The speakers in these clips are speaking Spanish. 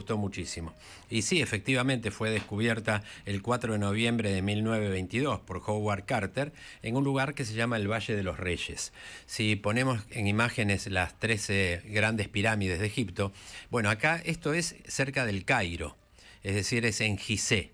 gustó muchísimo. Y sí, efectivamente fue descubierta el 4 de noviembre de 1922 por Howard Carter en un lugar que se llama el Valle de los Reyes. Si ponemos en imágenes las 13 grandes pirámides de Egipto, bueno, acá esto es cerca del Cairo, es decir, es en Gizeh.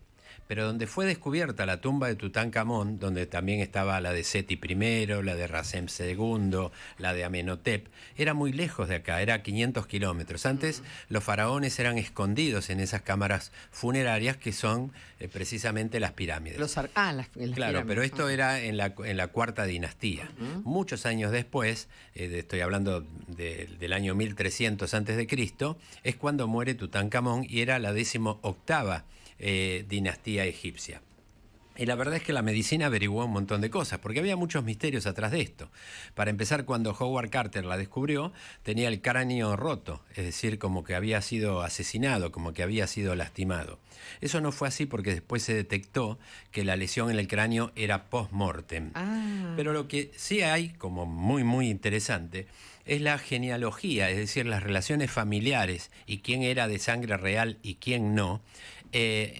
Pero donde fue descubierta la tumba de Tutankamón, donde también estaba la de Seti I, la de Rasem II, la de Amenhotep, era muy lejos de acá, era 500 kilómetros. Antes los faraones eran escondidos en esas cámaras funerarias que son precisamente las pirámides. Las Claro, pirámides. pero esto era en la cuarta dinastía. Muchos años después, estoy hablando del año 1300 a.C., es cuando muere Tutankamón y era la 18ª dinastía egipcia. Y la verdad es que la medicina averiguó un montón de cosas, porque había muchos misterios atrás de esto. Para empezar, cuando Howard Carter la descubrió, tenía el cráneo roto, es decir, como que había sido asesinado, como que había sido lastimado. Eso no fue así porque después se detectó que la lesión en el cráneo era post-mortem. Pero lo que sí hay, como muy interesante, es la genealogía, es decir, las relaciones familiares y quién era de sangre real y quién no,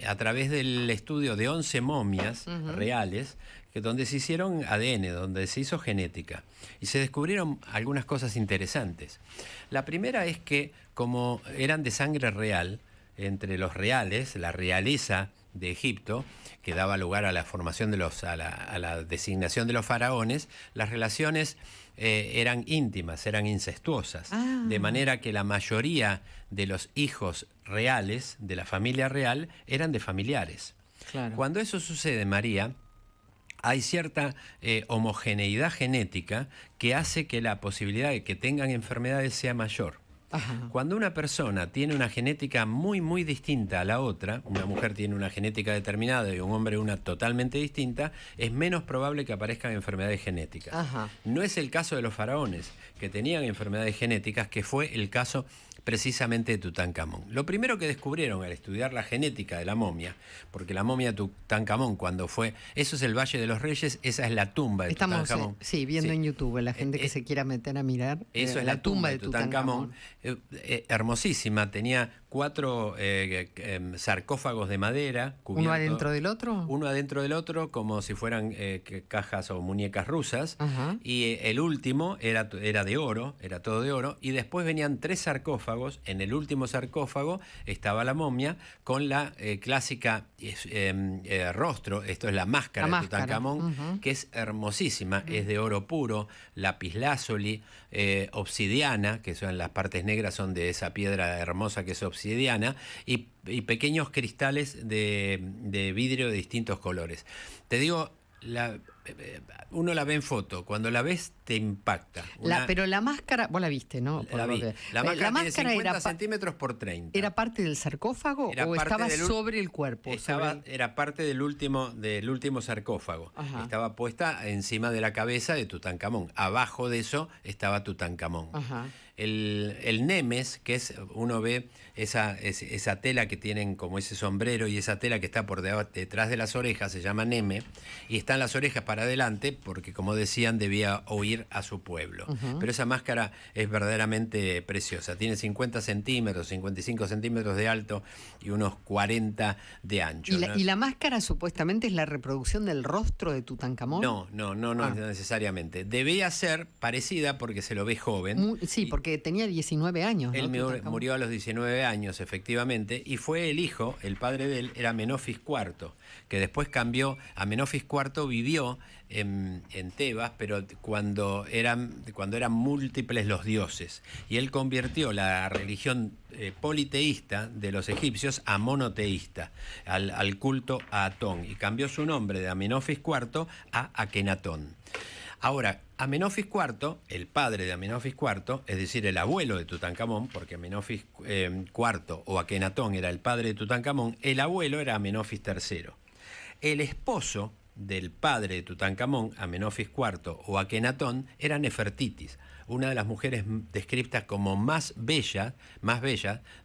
a través del estudio de 11 momias reales, donde se hicieron ADN, donde se hizo genética, y se descubrieron algunas cosas interesantes. La primera es que, como eran de sangre real, entre los reales, la realeza de Egipto, que daba lugar a la formación de a la designación de los faraones, las relaciones eran íntimas, eran incestuosas, de manera que la mayoría de los hijos reales de la familia real eran de familiares. Claro. Cuando eso sucede, María, hay cierta homogeneidad genética que hace que la posibilidad de que tengan enfermedades sea mayor. Cuando una persona tiene una genética muy distinta a la otra, una mujer tiene una genética determinada y un hombre una totalmente distinta, es menos probable que aparezcan enfermedades genéticas. No es el caso de los faraones, que tenían enfermedades genéticas, que fue el caso precisamente de Tutankamón. Lo primero que descubrieron al estudiar la genética de la momia, porque la momia de Tutankamón cuando fue, eso es el Valle de los Reyes, esa es la tumba de Tutankamón. Sí, viendo en YouTube, la gente que se quiera meter a mirar. Eso es la tumba de Tutankamón. Hermosísima, tenía 4 sarcófagos de madera cubiertos, ¿Uno adentro del otro? Uno adentro del otro, como si fueran cajas o muñecas rusas. Y el último era de oro, era todo de oro. Y después venían 3 sarcófagos. En el último sarcófago estaba la momia con la clásica rostro, esto es la máscara de Tutankamón, que es hermosísima, es de oro puro, lapislázuli, obsidiana, que son las partes negras, son de esa piedra hermosa que es obsidiana, y pequeños cristales de vidrio de distintos colores. Te digo, uno la ve en foto, cuando la ves te impacta. Pero la máscara, vos la viste, ¿no? La vi. La máscara tiene 50 centímetros por 30. ¿Era parte del sarcófago o estaba sobre el cuerpo? Era parte del último sarcófago. Estaba puesta encima de la cabeza de Tutankamón. Abajo de eso estaba Tutankamón. El nemes, que es, uno ve esa tela que tienen como ese sombrero y esa tela que está por detrás de las orejas, se llama neme, y están las orejas para adelante porque, como decían, debía huir a su pueblo. Pero esa máscara es verdaderamente preciosa. Tiene 50 centímetros, 55 centímetros de alto y unos 40 de ancho. ¿Y la máscara supuestamente es la reproducción del rostro de Tutankamón? No necesariamente. Debía ser parecida porque se lo ve joven. Sí, porque tenía 19 años. Él murió a los 19 años, efectivamente, y fue el padre de él era Amenofis IV, que después cambió. Amenofis IV vivió en Tebas, pero cuando eran múltiples los dioses, y él convirtió la religión politeísta de los egipcios a monoteísta, al culto a Atón, y cambió su nombre de Amenofis IV a Akenatón. Ahora, Amenofis IV, el padre de Amenofis IV, es decir, el abuelo de Tutankamón, porque Amenofis IV o Akenatón era el padre de Tutankamón, el abuelo era Amenofis III. El esposo del padre de Tutankamón, Amenofis IV o Akenatón, era Nefertitis, una de las mujeres descritas como más bella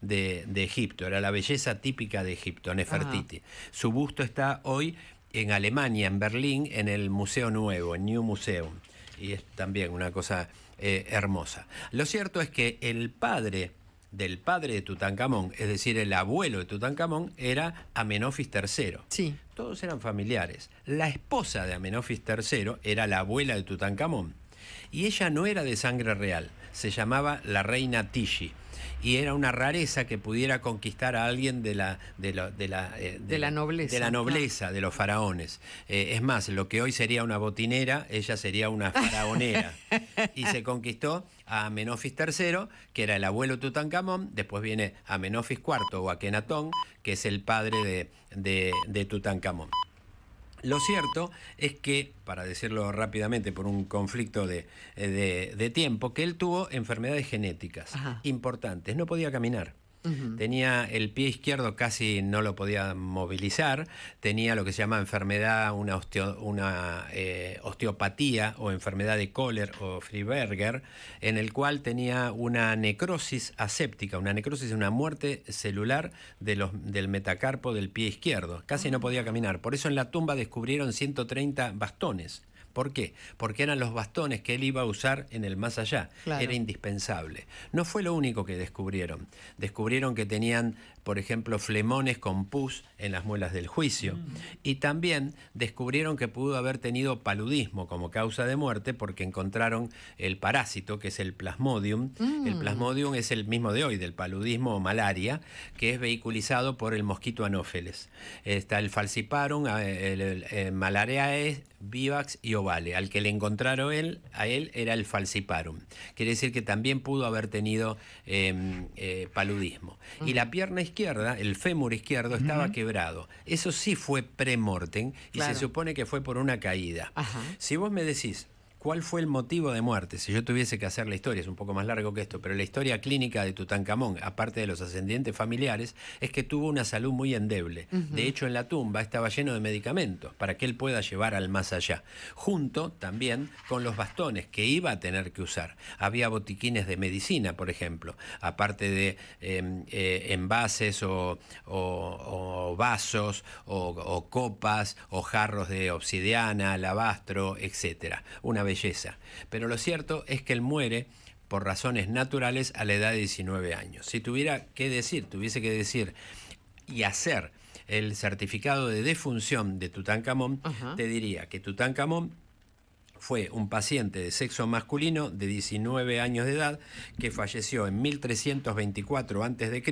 de Egipto. Era la belleza típica de Egipto, Nefertiti. Su busto está hoy en Alemania, en Berlín, en el Museo Nuevo, en New Museum. Y es también una cosa hermosa. Lo cierto es que el padre del padre de Tutankamón, es decir, el abuelo de Tutankamón, era Amenofis III. Sí. Todos eran familiares. La esposa de Amenofis III era la abuela de Tutankamón. Y ella no era de sangre real, se llamaba la reina Tishi. Y era una rareza que pudiera conquistar a alguien de la nobleza. De la nobleza, de los faraones. Es más, lo que hoy sería una botinera, ella sería una faraonera. Y se conquistó a Amenofis III, que era el abuelo de Tutankamón. Después viene Amenofis IV o Akenatón, que es el padre de Tutankamón. Lo cierto es que, para decirlo rápidamente por un conflicto de tiempo, que él tuvo enfermedades genéticas importantes. No podía caminar. Tenía el pie izquierdo, casi no lo podía movilizar. Tenía lo que se llama enfermedad, una osteopatía o enfermedad de Kohler o Freiberger, en el cual tenía una necrosis aséptica. Una necrosis es una muerte celular del metacarpo del pie izquierdo. Casi no podía caminar. Por eso en la tumba descubrieron 130 bastones. ¿Por qué? Porque eran los bastones que él iba a usar en el más allá. Claro. Era indispensable. No fue lo único que descubrieron. Descubrieron que tenían, por ejemplo, flemones con pus en las muelas del juicio. Y también descubrieron que pudo haber tenido paludismo como causa de muerte porque encontraron el parásito, que es el Plasmodium. El Plasmodium es el mismo de hoy, del paludismo o malaria, que es vehiculizado por el mosquito Anopheles. Está el Falciparum, el Malariae, Vivax y Ovale. Al que le encontraron a él era el Falciparum. Quiere decir que también pudo haber tenido paludismo. Y la pierna izquierda, el fémur izquierdo, estaba quebrado. Eso sí fue pre-mortem y se supone que fue por una caída. Si vos me decís, ¿cuál fue el motivo de muerte? Si yo tuviese que hacer la historia, es un poco más largo que esto, pero la historia clínica de Tutankamón, aparte de los ascendientes familiares, es que tuvo una salud muy endeble. De hecho, en la tumba estaba lleno de medicamentos para que él pueda llevar al más allá. Junto también con los bastones que iba a tener que usar. Había botiquines de medicina, por ejemplo, aparte de envases o vasos o copas o jarros de obsidiana, alabastro, etcétera. Una belleza. Pero lo cierto es que él muere por razones naturales a la edad de 19 años. Si tuviese que decir y hacer el certificado de defunción de Tutankamón, te diría que Tutankamón fue un paciente de sexo masculino de 19 años de edad que falleció en 1324 a.C.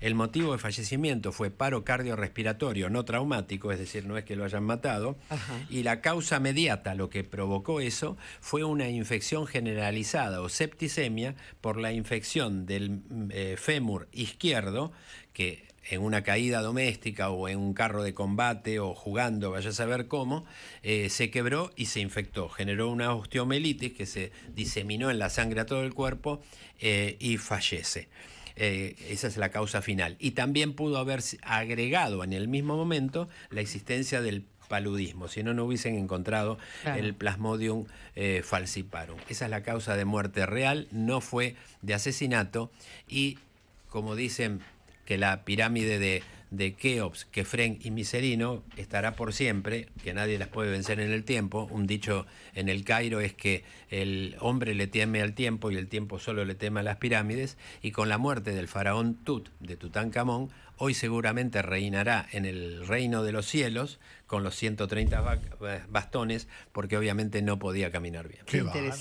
El motivo de fallecimiento fue paro cardiorrespiratorio no traumático, es decir, no es que lo hayan matado. Y la causa mediata, lo que provocó eso, fue una infección generalizada o septicemia por la infección del fémur izquierdo, que en una caída doméstica o en un carro de combate o jugando, vaya a saber cómo, se quebró y se infectó. Generó una osteomelitis que se diseminó en la sangre a todo el cuerpo y fallece. Esa es la causa final. Y también pudo haber agregado en el mismo momento la existencia del paludismo, si no, no hubiesen encontrado el Plasmodium falciparum. Esa es la causa de muerte real, no fue de asesinato y, como dicen, que la pirámide de Keops, Kefren y Miserino estará por siempre, que nadie las puede vencer en el tiempo. Un dicho en el Cairo es que el hombre le teme al tiempo y el tiempo solo le teme a las pirámides, y con la muerte del faraón Tut, de Tutankamón, hoy seguramente reinará en el reino de los cielos con los 130 bastones, porque obviamente no podía caminar bien. Qué interesante.